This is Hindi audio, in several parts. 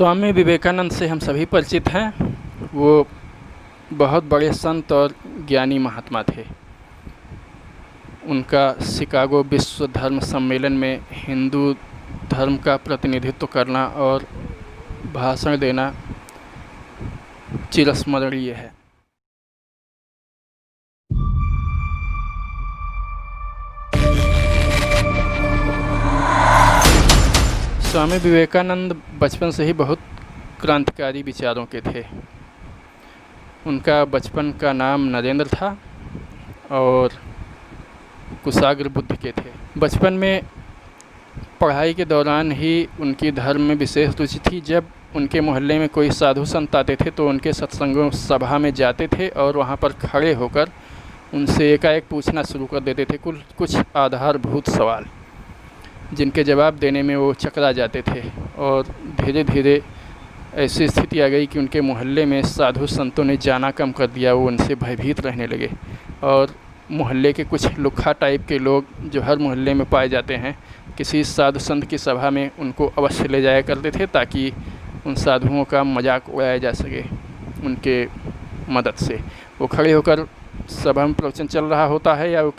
स्वामी विवेकानंद से हम सभी परिचित हैं। वो बहुत बड़े संत और ज्ञानी महात्मा थे। उनका शिकागो विश्व धर्म सम्मेलन में हिंदू धर्म का प्रतिनिधित्व करना और भाषण देना चिरस्मरणीय है। स्वामी विवेकानंद बचपन से ही बहुत क्रांतिकारी विचारों के थे। उनका बचपन का नाम नरेंद्र था और कुशाग्र बुद्धि के थे। बचपन में पढ़ाई के दौरान ही उनकी धर्म में विशेष रुचि थी। जब उनके मोहल्ले में कोई साधु संत आते थे तो उनके सत्संगों सभा में जाते थे और वहाँ पर खड़े होकर उनसे एकाएक पूछना शुरू कर देते थे कुछ आधारभूत सवाल, जिनके जवाब देने में वो चकरा जाते थे। और धीरे धीरे ऐसी स्थिति आ गई कि उनके मोहल्ले में साधु संतों ने जाना कम कर दिया। वो उनसे भयभीत रहने लगे और मोहल्ले के कुछ लुक्खा टाइप के लोग जो हर मोहल्ले में पाए जाते हैं, किसी साधु संत की सभा में उनको अवश्य ले जाया करते थे ताकि उन साधुओं का मजाक उड़ाया जा सके उनके मदद से। वो खड़े होकर सभा में प्रवचन चल रहा होता है या वो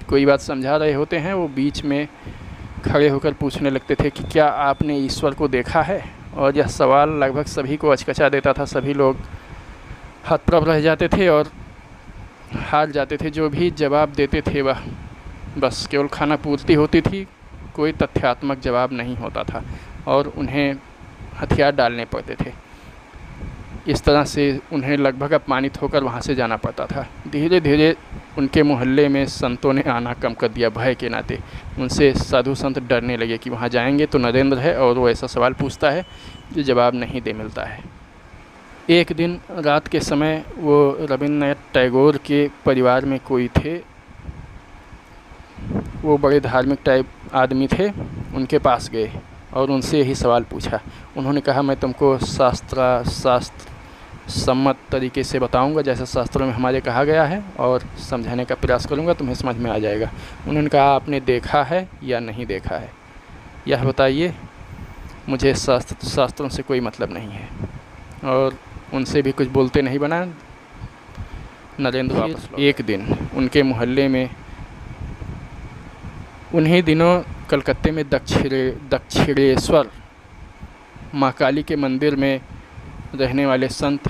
कोई बात समझा रहे होते हैं, वो बीच में खड़े होकर पूछने लगते थे कि क्या आपने ईश्वर को देखा है। और यह सवाल लगभग सभी को अचकचा देता था। सभी लोग हतप्रभ रह जाते थे और हार जाते थे। जो भी जवाब देते थे वह बस केवल खाना पूर्ति होती थी, कोई तथ्यात्मक जवाब नहीं होता था और उन्हें हथियार डालने पड़ते थे। इस तरह से उन्हें लगभग अपमानित होकर वहाँ से जाना पड़ता था। धीरे धीरे उनके मोहल्ले में संतों ने आना कम कर दिया भय के नाते। उनसे साधु संत डरने लगे कि वहाँ जाएंगे तो नरेंद्र है और वो ऐसा सवाल पूछता है जो जवाब नहीं दे मिलता है। एक दिन रात के समय वो रविन्द्रनाथ टैगोर के परिवार में कोई थे, वो बड़े धार्मिक टाइप आदमी थे। उनके पास गए और उनसे यही सवाल पूछा। उन्होंने कहा, मैं तुमको शास्त्र सम्मत तरीके से बताऊंगा, जैसे शास्त्रों में हमारे कहा गया है, और समझाने का प्रयास करूंगा, तुम्हें समझ में आ जाएगा। उन्होंने कहा, आपने देखा है या नहीं देखा है, यह बताइए, मुझे शास्त्रों से कोई मतलब नहीं है। और उनसे भी कुछ बोलते नहीं बना। नरेंद्र वापस एक दिन उनके मोहल्ले में, उन्हीं दिनों कलकत्ते में दक्षिणेश्वर माँ काली के मंदिर में रहने वाले संत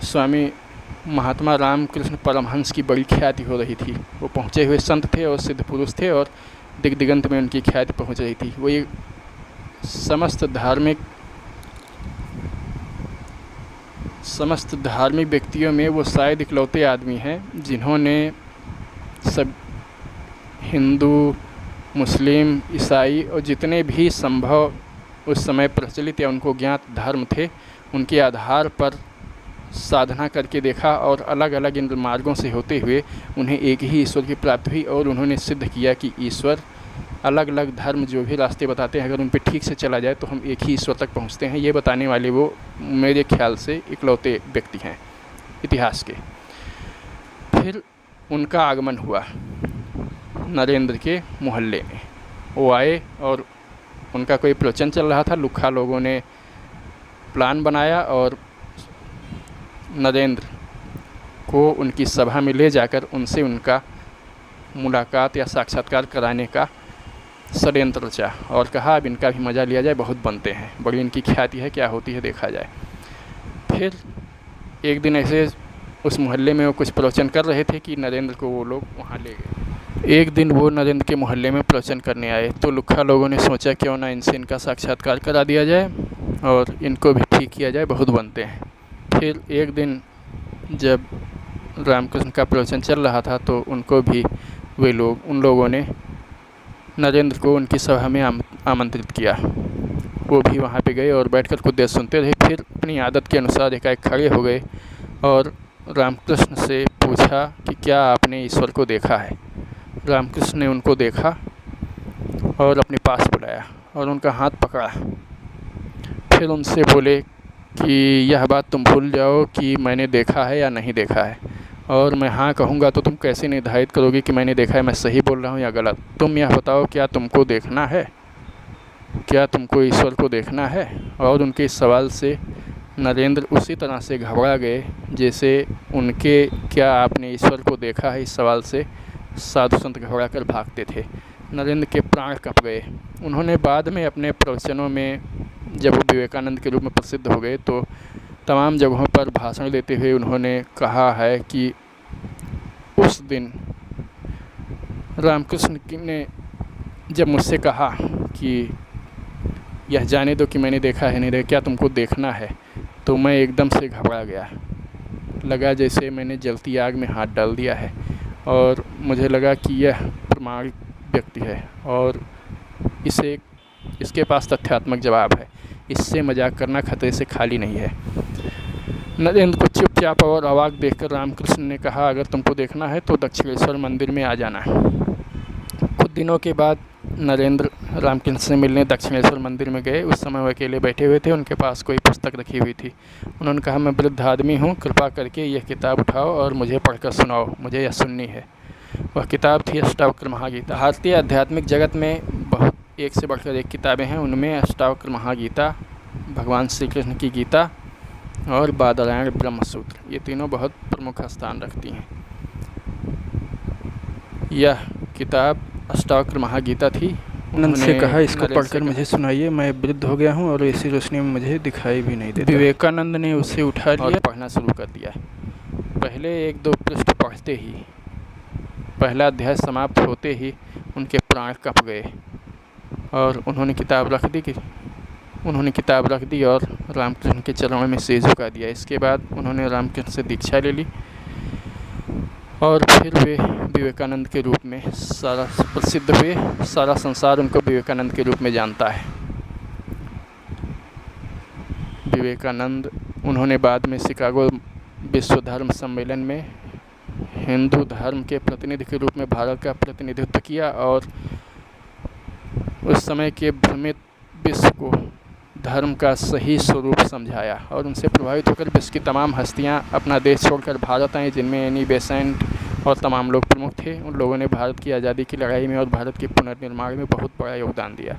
स्वामी महात्मा रामकृष्ण परमहंस की बड़ी ख्याति हो रही थी। वो पहुँचे हुए संत थे और सिद्ध पुरुष थे और दिगंत में उनकी ख्याति पहुँच रही थी। वो ये समस्त धार्मिक व्यक्तियों में वो शायद इकलौते आदमी हैं जिन्होंने सब हिंदू, मुस्लिम, ईसाई और जितने भी संभव उस समय प्रचलित या उनको ज्ञात धर्म थे, उनके आधार पर साधना करके देखा और अलग अलग इन मार्गों से होते हुए उन्हें एक ही ईश्वर की प्राप्ति हुई। और उन्होंने सिद्ध किया कि ईश्वर, अलग अलग धर्म जो भी रास्ते बताते हैं, अगर उन पर ठीक से चला जाए तो हम एक ही ईश्वर तक पहुंचते हैं। ये बताने वाले वो मेरे ख्याल से इकलौते व्यक्ति हैं इतिहास के। फिर उनका आगमन हुआ नरेंद्र के मोहल्ले में। वो आए और उनका कोई प्रवचन चल रहा था। लुक्खा लोगों ने प्लान बनाया और नरेंद्र को उनकी सभा में ले जाकर उनसे उनका मुलाकात या साक्षात्कार कराने का षड्यंत्र रचा और कहा, अब इनका भी मज़ा लिया जाए, बहुत बनते हैं, बड़ी इनकी ख्याति है, क्या होती है देखा जाए। फिर एक दिन ऐसे उस मोहल्ले में वो कुछ प्रवचन कर रहे थे कि नरेंद्र को वो लोग वहाँ ले गए। एक दिन वो नरेंद्र के मोहल्ले में प्रवचन करने आए तो लुक्खा लोगों ने सोचा क्यों ना इनसे इनका साक्षात्कार करा दिया जाए और इनको भी ठीक किया जाए, बहुत बनते हैं। फिर एक दिन जब रामकृष्ण का प्रवचन चल रहा था तो उनको भी उन लोगों ने नरेंद्र को उनकी सभा में आमंत्रित किया। वो भी वहाँ पे गए और बैठकर कुछ देर सुनते रहे। फिर अपनी आदत के अनुसार एकाएक खड़े हो गए और रामकृष्ण से पूछा कि क्या आपने ईश्वर को देखा है। रामकृष्ण ने उनको देखा और अपने पास बुलाया और उनका हाथ पकड़ा। फिर उनसे बोले कि यह बात तुम भूल जाओ कि मैंने देखा है या नहीं देखा है, और मैं हाँ कहूँगा तो तुम कैसे निर्धारित करोगे कि मैंने देखा है, मैं सही बोल रहा हूँ या गलत। तुम यह बताओ, क्या तुमको देखना है। क्या तुमको ईश्वर को देखना है? और उनके इस सवाल से नरेंद्र उसी तरह से घबरा गए जैसे उनके क्या आपने ईश्वर को देखा है इस सवाल से साधु संत घबरा कर भागते थे। नरेंद्र के प्राण कँप गए। उन्होंने बाद में अपने प्रवचनों में, जब वो विवेकानंद के रूप में प्रसिद्ध हो गए, तो तमाम जगहों पर भाषण देते हुए उन्होंने कहा है कि उस दिन रामकृष्ण ने जब मुझसे कहा कि यह जाने दो कि मैंने देखा है नहीं देखा, क्या तुमको देखना है, तो मैं एकदम से घबरा गया। लगा जैसे मैंने जलती आग में हाथ डाल दिया है और मुझे लगा कि यह प्रामाणिक व्यक्ति है और इसके पास तथ्यात्मक जवाब है। इससे मजाक करना खतरे से खाली नहीं है। नरेंद्र को चुपचाप और अवाक देखकर रामकृष्ण ने कहा, अगर तुमको देखना है तो दक्षिणेश्वर मंदिर में आ जाना। कुछ दिनों के बाद नरेंद्र रामकृष्ण से मिलने दक्षिणेश्वर मंदिर में गए। उस समय वो अकेले बैठे हुए थे। उनके पास कोई पुस्तक रखी हुई थी। उन्होंने कहा, मैं वृद्ध आदमी हूँ, कृपा करके यह किताब उठाओ और मुझे पढ़कर सुनाओ, मुझे यह सुननी है। वह किताब थी अष्टावक्र महागीता। भारतीय आध्यात्मिक जगत में बहुत एक से बढ़कर एक किताबें हैं। उनमें अष्टावक्र महागीता, भगवान श्री कृष्ण की गीता और बादरायण ब्रह्मसूत्र, ये तीनों बहुत प्रमुख स्थान रखती हैं। यह किताब अष्टावक्र महागीता थी। उन्होंने कहा, इसको पढ़कर मुझे सुनाइए, मैं वृद्ध हो गया हूँ और ऐसी रोशनी में मुझे दिखाई भी नहीं देता। विवेकानंद ने उसे उठा लिया और पढ़ना शुरू कर दिया। पहले 1-2 पृष्ठ पढ़ते ही, पहला अध्याय समाप्त होते ही उनके प्राण कँप गए और उन्होंने किताब रख दी और रामकृष्ण के चरणों में सिर झुका दिया। इसके बाद उन्होंने रामकृष्ण से दीक्षा ले ली और फिर वे विवेकानंद के रूप में सारा प्रसिद्ध हुए। सारा संसार उनको विवेकानंद के रूप में जानता है। विवेकानंद, उन्होंने बाद में शिकागो विश्व धर्म सम्मेलन में हिंदू धर्म के प्रतिनिधि के रूप में भारत का प्रतिनिधित्व किया और उस समय के भ्रमित विश्व को धर्म का सही स्वरूप समझाया और उनसे प्रभावित होकर विश्व की तमाम हस्तियां अपना देश छोड़कर भारत आईं, जिनमें एनी बेसेंट और तमाम लोग प्रमुख थे। उन लोगों ने भारत की आज़ादी की लड़ाई में और भारत के पुनर्निर्माण में बहुत बड़ा योगदान दिया।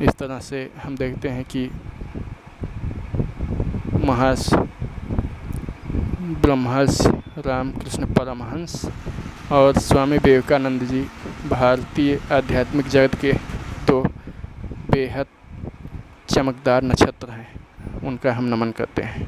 इस तरह से हम देखते हैं कि ब्रह्मर्षि रामकृष्ण परमहंस और स्वामी विवेकानंद जी भारतीय आध्यात्मिक जगत के दो बेहद चमकदार नक्षत्र हैं। उनका हम नमन करते हैं।